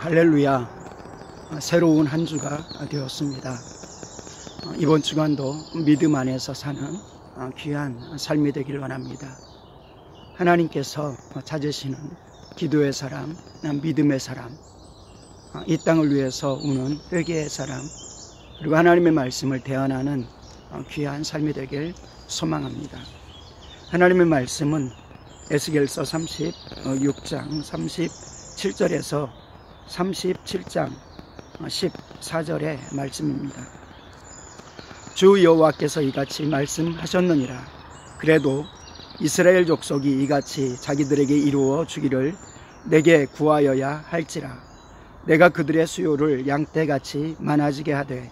할렐루야. 새로운 한 주가 되었습니다. 이번 주간도 믿음 안에서 사는 귀한 삶이 되길 원합니다. 하나님께서 찾으시는 기도의 사람, 믿음의 사람, 이 땅을 위해서 우는 회개의 사람, 그리고 하나님의 말씀을 대언하는 귀한 삶이 되길 소망합니다. 하나님의 말씀은 에스겔서 36장 37절에서 37장 14절의 말씀입니다. 주 여호와께서 이같이 말씀하셨느니라. 그래도 이스라엘 족속이 이같이 자기들에게 이루어 주기를 내게 구하여야 할지라. 내가 그들의 수요를 양떼같이 많아지게 하되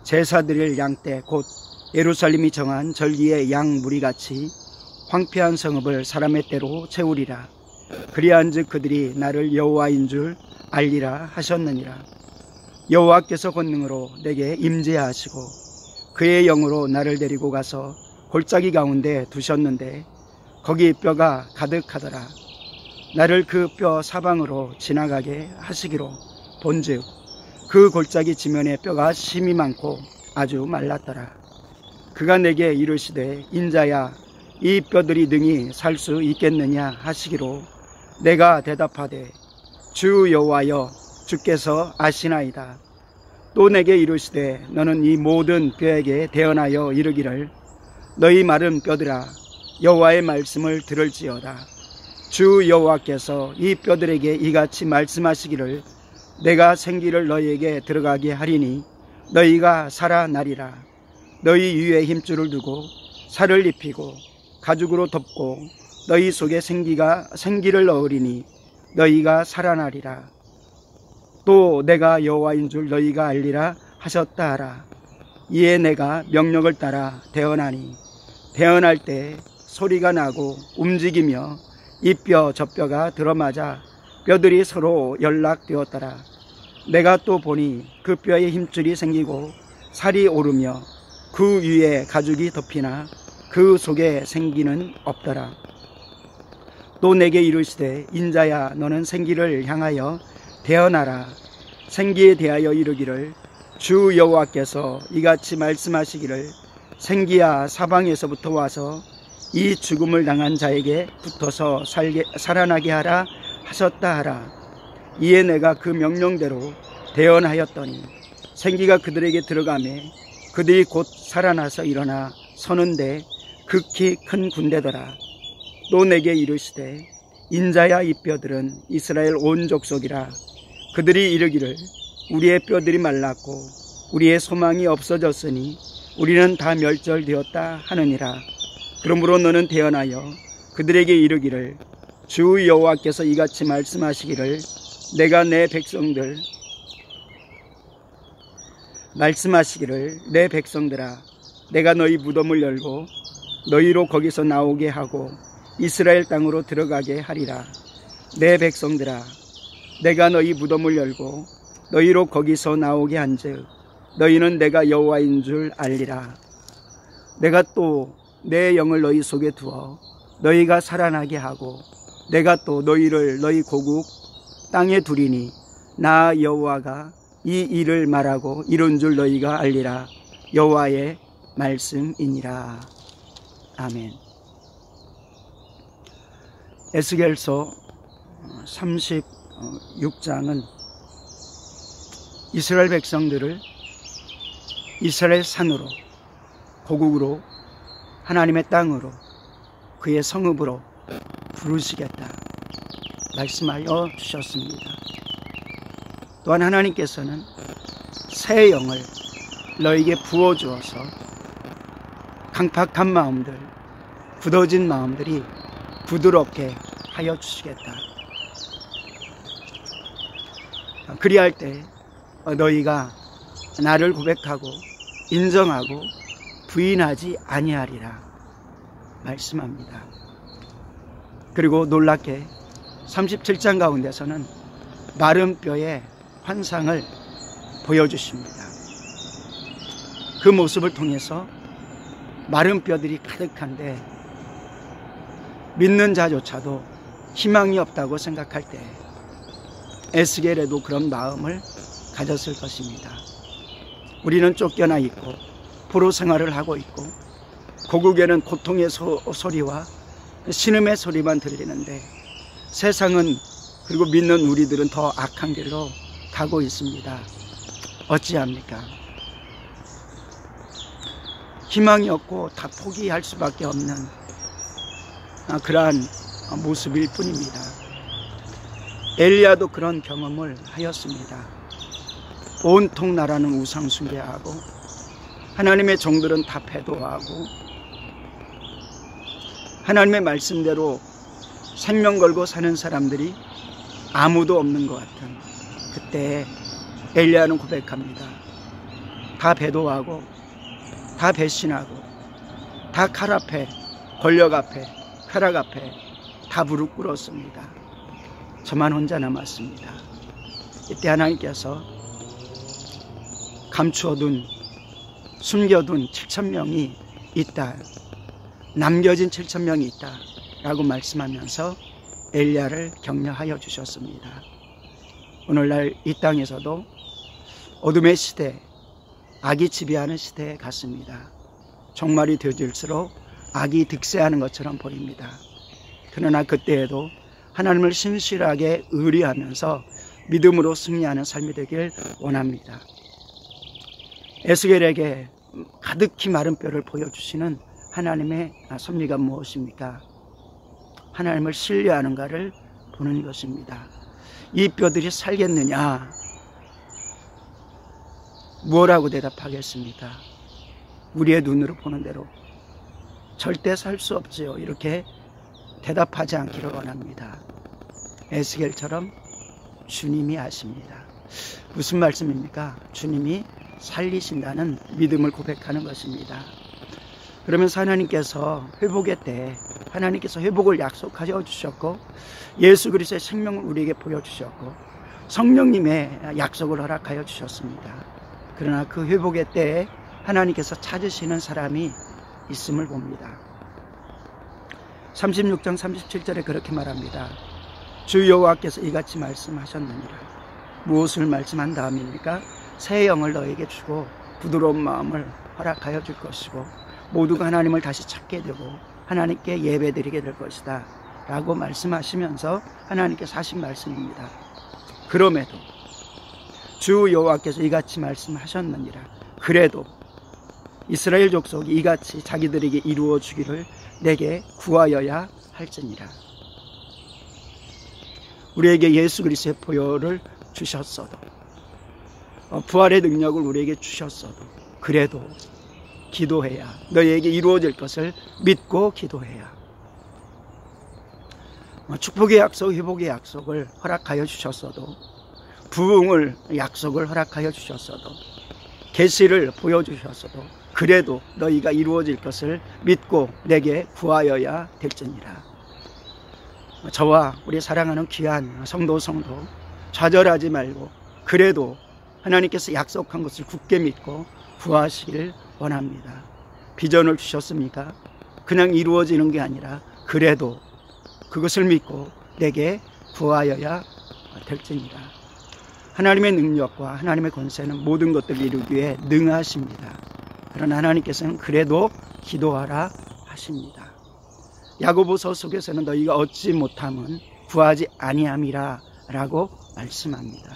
제사 드릴 양떼 곧 예루살렘이 정한 절기의 양 무리같이 황폐한 성읍을 사람의 떼로 채우리라. 그리한즉 그들이 나를 여호와인 줄 알리라 하셨느니라. 여호와께서 권능으로 내게 임재하시고 그의 영으로 나를 데리고 가서 골짜기 가운데 두셨는데 거기 뼈가 가득하더라. 나를 그 뼈 사방으로 지나가게 하시기로 본즉 그 골짜기 지면에 뼈가 심이 많고 아주 말랐더라. 그가 내게 이르시되 인자야 이 뼈들이 능히 살 수 있겠느냐 하시기로 내가 대답하되 주 여호와여 주께서 아시나이다. 또 내게 이르시되 너는 이 모든 뼈에게 대언하여 이르기를 너희 마른 뼈들아 여호와의 말씀을 들을지어다. 주 여호와께서 이 뼈들에게 이같이 말씀하시기를 내가 생기를 너희에게 들어가게 하리니 너희가 살아나리라. 너희 위에 힘줄을 두고 살을 입히고 가죽으로 덮고 너희 속에 생기를 넣으리니 너희가 살아나리라. 또 내가 여호와인 줄 너희가 알리라 하셨다 하라. 이에 내가 명령을 따라 대언하니 대언할 때 소리가 나고 움직이며 이 뼈 저 뼈가 들어맞아 뼈들이 서로 연락되었더라. 내가 또 보니 그 뼈에 힘줄이 생기고 살이 오르며 그 위에 가죽이 덮이나 그 속에 생기는 없더라. 또 내게 이르시되 인자야 너는 생기를 향하여 대언하라. 생기에 대하여 이르기를 주 여호와께서 이같이 말씀하시기를 생기야 사방에서부터 와서 이 죽음을 당한 자에게 붙어서 살아나게 하라 하셨다 하라. 이에 내가 그 명령대로 대언하였더니 생기가 그들에게 들어가매 그들이 곧 살아나서 일어나 서는데 극히 큰 군대더라. 또 내게 이르시되 인자야 이 뼈들은 이스라엘 온 족속이라. 그들이 이르기를 우리의 뼈들이 말랐고 우리의 소망이 없어졌으니 우리는 다 멸절되었다 하느니라. 그러므로 너는 대언하여 그들에게 이르기를 주 여호와께서 이같이 말씀하시기를 내가 내 백성들아 내가 너희 무덤을 열고 너희로 거기서 나오게 하고 이스라엘 땅으로 들어가게 하리라. 내 백성들아 내가 너희 무덤을 열고 너희로 거기서 나오게 한즉 너희는 내가 여호와인 줄 알리라. 내가 또 내 영을 너희 속에 두어 너희가 살아나게 하고 내가 또 너희를 너희 고국 땅에 두리니 나 여호와가 이 일을 말하고 이룬 줄 너희가 알리라. 여호와의 말씀이니라. 아멘. 에스겔서 36장은 이스라엘 백성들을 이스라엘 산으로 고국으로 하나님의 땅으로 그의 성읍으로 부르시겠다 말씀하여 주셨습니다. 또한 하나님께서는 새 영을 너에게 부어주어서 강팍한 마음들, 굳어진 마음들이 부드럽게 하여 주시겠다. 그리할 때 너희가 나를 고백하고 인정하고 부인하지 아니하리라 말씀합니다. 그리고 놀랍게 37장 가운데서는 마른 뼈의 환상을 보여주십니다. 그 모습을 통해서 마른 뼈들이 가득한데 믿는 자조차도 희망이 없다고 생각할 때 에스겔에도 그런 마음을 가졌을 것입니다. 우리는 쫓겨나 있고 포로 생활을 하고 있고 고국에는 고통의 소리와 신음의 소리만 들리는데 세상은, 그리고 믿는 우리들은 더 악한 길로 가고 있습니다. 어찌합니까? 희망이 없고 다 포기할 수밖에 없는 그러한 모습일 뿐입니다. 엘리야도 그런 경험을 하였습니다. 온통 나라는 우상 숭배하고 하나님의 종들은 다 배도하고 하나님의 말씀대로 생명 걸고 사는 사람들이 아무도 없는 것 같은 그때 엘리야는 고백합니다. 다 배도하고 다 배신하고 다 칼 앞에, 권력 앞에, 쾌락 앞에 다 무릎 꿇었습니다. 저만 혼자 남았습니다. 이때 하나님께서 감추어둔, 숨겨둔 7,000명이 있다, 남겨진 7,000명이 있다 라고 말씀하면서 엘리야를 격려하여 주셨습니다. 오늘날 이 땅에서도 어둠의 시대, 악이 지배하는 시대에 갔습니다. 종말이 되어질수록 악이 득세하는 것처럼 보입니다. 그러나 그때에도 하나님을 신실하게 의뢰하면서 믿음으로 승리하는 삶이 되길 원합니다. 에스겔에게 가득히 마른 뼈를 보여주시는 하나님의 섭리가 무엇입니까? 하나님을 신뢰하는가를 보는 것입니다. 이 뼈들이 살겠느냐? 뭐라고 대답하겠습니까? 우리의 눈으로 보는 대로 절대 살 수 없지요. 이렇게 대답하지 않기를 원합니다. 에스겔처럼 주님이 아십니다. 무슨 말씀입니까? 주님이 살리신다는 믿음을 고백하는 것입니다. 그러면서 하나님께서 회복의 때에 하나님께서 회복을 약속하여 주셨고 예수 그리스도의 생명을 우리에게 보여주셨고 성령님의 약속을 허락하여 주셨습니다. 그러나 그 회복의 때에 하나님께서 찾으시는 사람이 있음을 봅니다. 36장 37절에 그렇게 말합니다. 주 여호와께서 이같이 말씀하셨느니라. 무엇을 말씀한 다음입니까? 새 영을 너에게 주고 부드러운 마음을 허락하여 줄 것이고 모두가 하나님을 다시 찾게 되고 하나님께 예배드리게 될 것이다 라고 말씀하시면서 하나님께서 하신 말씀입니다. 그럼에도 주 여호와께서 이같이 말씀하셨느니라. 그래도 이스라엘 족속이 이같이 자기들에게 이루어 주기를 내게 구하여야 할지니라. 우리에게 예수 그리스도의 보혈을 주셨어도 부활의 능력을 우리에게 주셨어도 그래도 기도해야, 너희에게 이루어질 것을 믿고 기도해야, 축복의 약속, 회복의 약속을 허락하여 주셨어도, 부흥을 약속을 허락하여 주셨어도, 계시를 보여주셨어도 그래도 너희가 이루어질 것을 믿고 내게 구하여야 될지니라. 저와 우리 사랑하는 귀한 성도 좌절하지 말고 그래도 하나님께서 약속한 것을 굳게 믿고 구하시길 원합니다. 비전을 주셨습니까? 그냥 이루어지는 게 아니라 그래도 그것을 믿고 내게 구하여야 될지니라. 하나님의 능력과 하나님의 권세는 모든 것들을 이루기 위해 능하십니다. 그러나 하나님께서는 그래도 기도하라 하십니다. 야고보서 속에서는 너희가 얻지 못함은 구하지 아니함이라 라고 말씀합니다.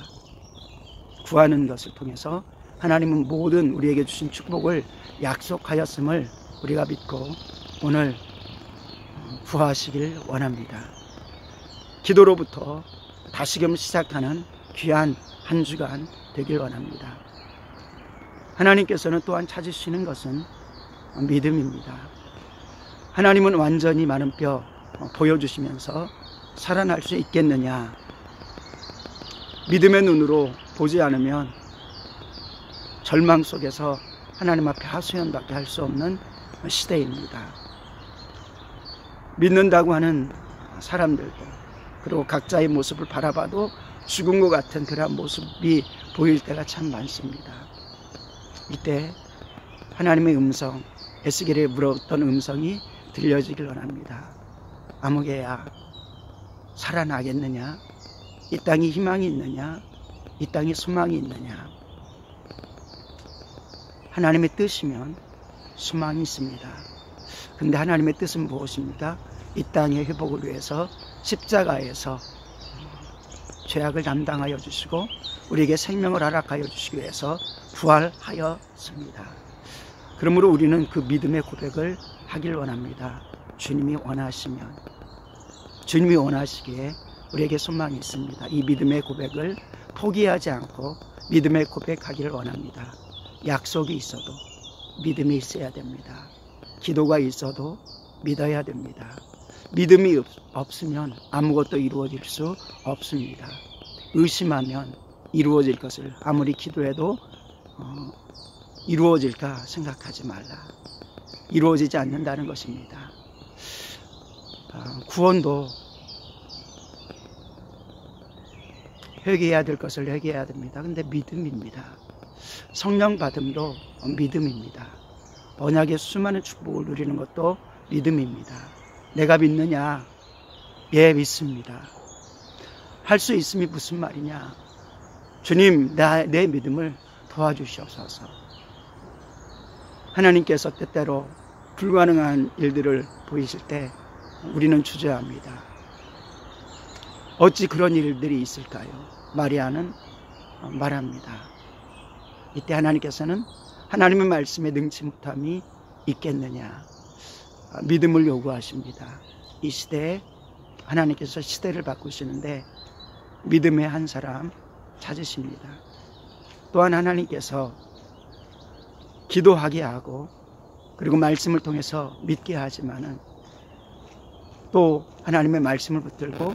구하는 것을 통해서 하나님은 모든 우리에게 주신 축복을 약속하였음을 우리가 믿고 오늘 구하시길 원합니다. 기도로부터 다시금 시작하는 귀한 한 주간 되길 원합니다. 하나님께서는 또한 찾으시는 것은 믿음입니다. 하나님은 완전히 마른 뼈 보여주시면서 살아날 수 있겠느냐? 믿음의 눈으로 보지 않으면 절망 속에서 하나님 앞에 하소연밖에 할 수 없는 시대입니다. 믿는다고 하는 사람들도 그리고 각자의 모습을 바라봐도 죽은 것 같은 그런 모습이 보일 때가 참 많습니다. 이때 하나님의 음성, 에스겔에 물었던 음성이 들려지길 원합니다. 아무개야 살아나겠느냐? 이 땅에 희망이 있느냐? 이 땅에 소망이 있느냐? 하나님의 뜻이면 소망이 있습니다. 그런데 하나님의 뜻은 무엇입니까? 이 땅의 회복을 위해서 십자가에서 죄악을 담당하여 주시고 우리에게 생명을 허락하여 주시기 위해서 부활하였습니다. 그러므로 우리는 그 믿음의 고백을 하길 원합니다. 주님이 원하시면, 주님이 원하시기에 우리에게 소망이 있습니다. 이 믿음의 고백을 포기하지 않고 믿음의 고백하기를 원합니다. 약속이 있어도 믿음이 있어야 됩니다. 기도가 있어도 믿어야 됩니다. 믿음이 없으면 아무것도 이루어질 수 없습니다. 의심하면 이루어질 것을 아무리 기도해도 이루어질까 생각하지 말라. 이루어지지 않는다는 것입니다. 구원도 회개해야 될 것을 회개해야 됩니다. 근데 믿음입니다. 성령 받음도 믿음입니다. 언약의 수많은 축복을 누리는 것도 믿음입니다. 내가 믿느냐? 예, 믿습니다. 할 수 있음이 무슨 말이냐? 주님, 내 믿음을 도와주시옵소서. 하나님께서 때때로 불가능한 일들을 보이실 때 우리는 주저합니다. 어찌 그런 일들이 있을까요? 마리아는 말합니다. 이때 하나님께서는 하나님의 말씀에 능치 못함이 있겠느냐? 믿음을 요구하십니다. 이 시대에 하나님께서 시대를 바꾸시는데 믿음의 한 사람 찾으십니다. 또한 하나님께서 기도하게 하고 그리고 말씀을 통해서 믿게 하지만은 또 하나님의 말씀을 붙들고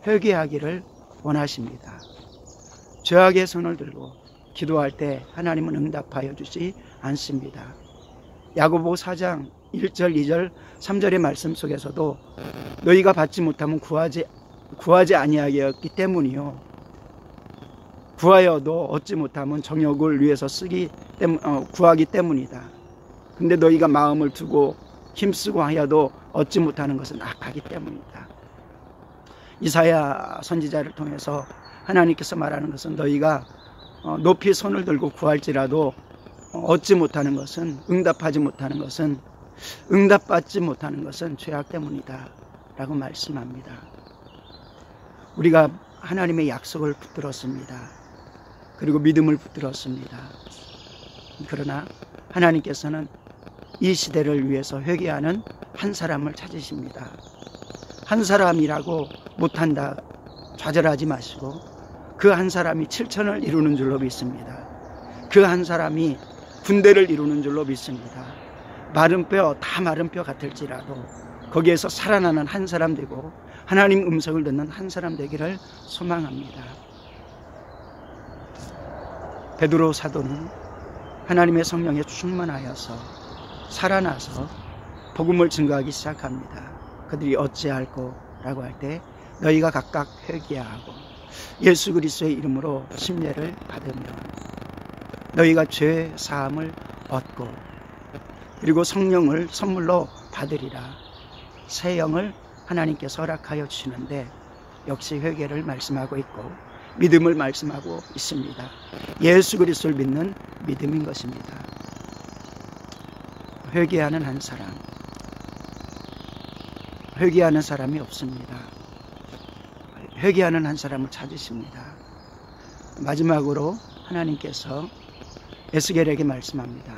회개하기를 원하십니다. 죄악의 손을 들고 기도할 때 하나님은 응답하여 주지 않습니다. 야고보 4장 1절, 2절, 3절의 말씀 속에서도 너희가 받지 못하면 구하지 아니하였기 때문이요. 구하여도 얻지 못하면 정욕을 위해서 구하기 때문이다. 근데 너희가 마음을 두고 힘쓰고 하여도 얻지 못하는 것은 악하기 때문이다. 이사야 선지자를 통해서 하나님께서 말하는 것은 너희가 높이 손을 들고 구할지라도 얻지 못하는 것은, 응답받지 못하는 것은 죄악 때문이다 라고 말씀합니다. 우리가 하나님의 약속을 붙들었습니다. 그리고 믿음을 붙들었습니다. 그러나 하나님께서는 이 시대를 위해서 회개하는 한 사람을 찾으십니다. 한 사람이라고 못한다 좌절하지 마시고 그 한 사람이 7천을 이루는 줄로 믿습니다. 그 한 사람이 군대를 이루는 줄로 믿습니다. 마른 뼈, 다 마른 뼈 같을지라도 거기에서 살아나는 한 사람 되고 하나님 음성을 듣는 한 사람 되기를 소망합니다. 베드로 사도는 하나님의 성령에 충만하여서 살아나서 복음을 증거하기 시작합니다. 그들이 어찌할꼬 라고 할 때 너희가 각각 회개하고 예수 그리스도의 이름으로 침례를 받으면 너희가 죄 사함을 얻고 그리고 성령을 선물로 받으리라. 새 영을 하나님께서 허락하여 주시는데 역시 회개를 말씀하고 있고 믿음을 말씀하고 있습니다. 예수 그리스도를 믿는 믿음인 것입니다. 회개하는 한 사람, 회개하는 사람이 없습니다. 회개하는 한 사람을 찾으십니다. 마지막으로 하나님께서 에스겔에게 말씀합니다.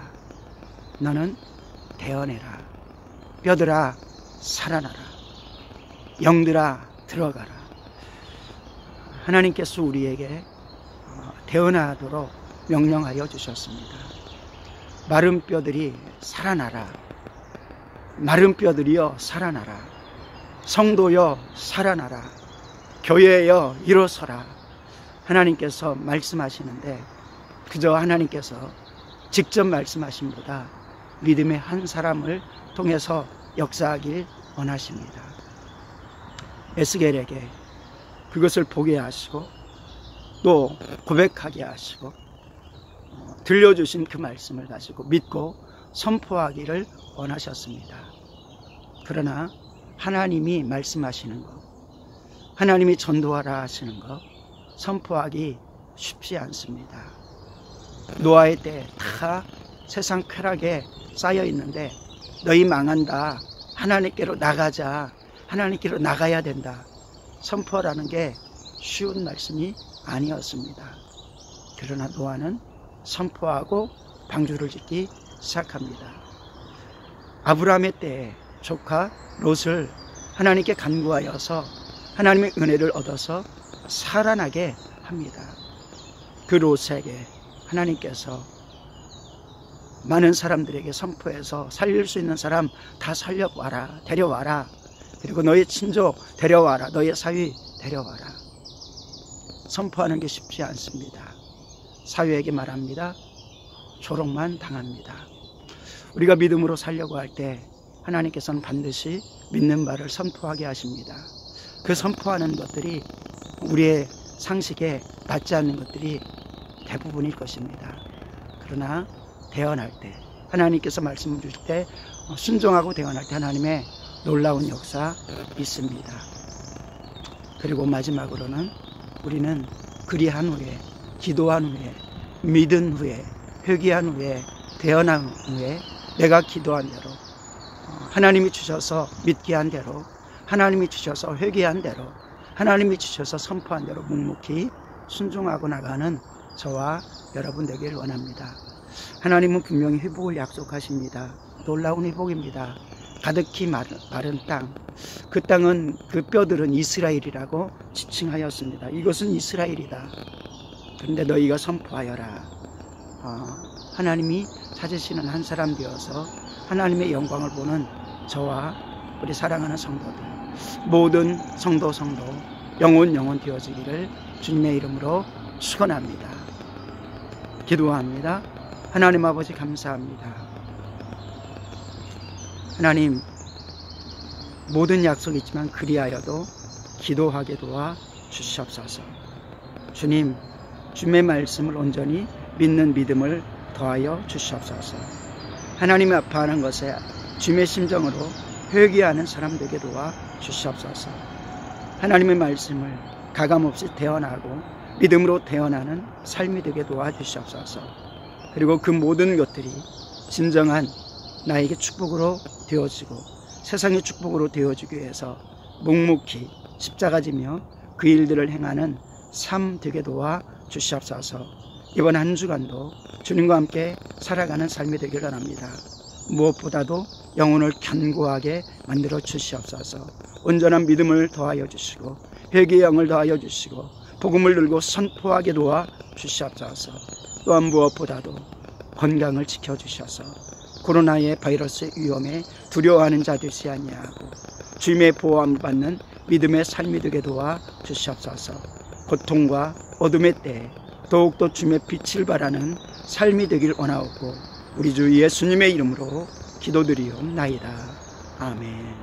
너는 대언해라. 뼈들아 살아나라. 영들아 들어가라. 하나님께서 우리에게 대언하도록 명령하여 주셨습니다. 마른 뼈들이 살아나라. 마른 뼈들이여 살아나라. 성도여 살아나라. 교회여 일어서라. 하나님께서 말씀하시는데 그저 하나님께서 직접 말씀하심보다 믿음의 한 사람을 통해서 역사하길 원하십니다. 에스겔에게 그것을 보게 하시고 또 고백하게 하시고 들려주신 그 말씀을 가지고 믿고 선포하기를 원하셨습니다. 그러나 하나님이 말씀하시는 것, 하나님이 전도하라 하시는 것, 선포하기 쉽지 않습니다. 노아의 때 다 세상 쾌락에 쌓여 있는데 너희 망한다, 하나님께로 나가자, 하나님께로 나가야 된다, 선포하라는 게 쉬운 말씀이 아니었습니다. 그러나 노아는 선포하고 방주를 짓기 시작합니다. 아브라함의 때에 조카 롯을 하나님께 간구하여서 하나님의 은혜를 얻어서 살아나게 합니다. 그 롯에게 하나님께서 많은 사람들에게 선포해서 살릴 수 있는 사람 다 살려와라, 데려와라, 그리고 너의 친족 데려와라, 너의 사위 데려와라. 선포하는 게 쉽지 않습니다. 사위에게 말합니다. 조롱만 당합니다. 우리가 믿음으로 살려고 할 때 하나님께서는 반드시 믿는 바를 선포하게 하십니다. 그 선포하는 것들이 우리의 상식에 맞지 않는 것들이 대부분일 것입니다. 그러나 대언할 때, 하나님께서 말씀을 주실 때 순종하고 대언할 때 하나님의 놀라운 역사 있습니다. 그리고 마지막으로는 우리는 그리한 후에, 기도한 후에, 믿은 후에, 회개한 후에, 대언한 후에 내가 기도한 대로, 하나님이 주셔서 믿게 한 대로, 하나님이 주셔서 회개한 대로, 하나님이 주셔서 선포한 대로 묵묵히 순종하고 나가는 저와 여러분 되기를 원합니다. 하나님은 분명히 회복을 약속하십니다. 놀라운 회복입니다. 가득히 마른 땅, 그 땅은, 그 뼈들은 이스라엘이라고 지칭하였습니다. 이것은 이스라엘이다. 그런데 너희가 선포하여라. 하나님이 찾으시는 한 사람 되어서 하나님의 영광을 보는 저와 우리 사랑하는 성도들, 모든 성도 영혼 되어지기를 주님의 이름으로 축원합니다. 기도합니다. 하나님 아버지 감사합니다. 하나님, 모든 약속이 있지만 그리하여도 기도하게 도와 주시옵소서. 주님, 주님의 말씀을 온전히 믿는 믿음을 더하여 주시옵소서. 하나님이 아파하는 것에 주님의 심정으로 회개하는 사람 되게 도와 주시옵소서. 하나님의 말씀을 가감없이 대언하고 믿음으로 대언하는 삶이 되게 도와 주시옵소서. 그리고 그 모든 것들이 진정한 나에게 축복으로 되어지고 세상의 축복으로 되어지기 위해서 묵묵히 십자가 지며 그 일들을 행하는 삶 되게 도와 주시옵소서. 이번 한 주간도 주님과 함께 살아가는 삶이 되기를 원합니다. 무엇보다도 영혼을 견고하게 만들어 주시옵소서. 온전한 믿음을 더하여 주시고 회개의 영을 더하여 주시고 복음을 들고 선포하게 도와 주시옵소서. 또한 무엇보다도 건강을 지켜주셔서 코로나의 바이러스의 위험에 두려워하는 자 되지 아니하고 주님의 보호함을 받는 믿음의 삶이 되게 도와 주시옵소서. 고통과 어둠의 때에 더욱더 주님의 빛을 발하는 삶이 되길 원하옵고 우리 주 예수님의 이름으로 기도드리옵나이다. 아멘.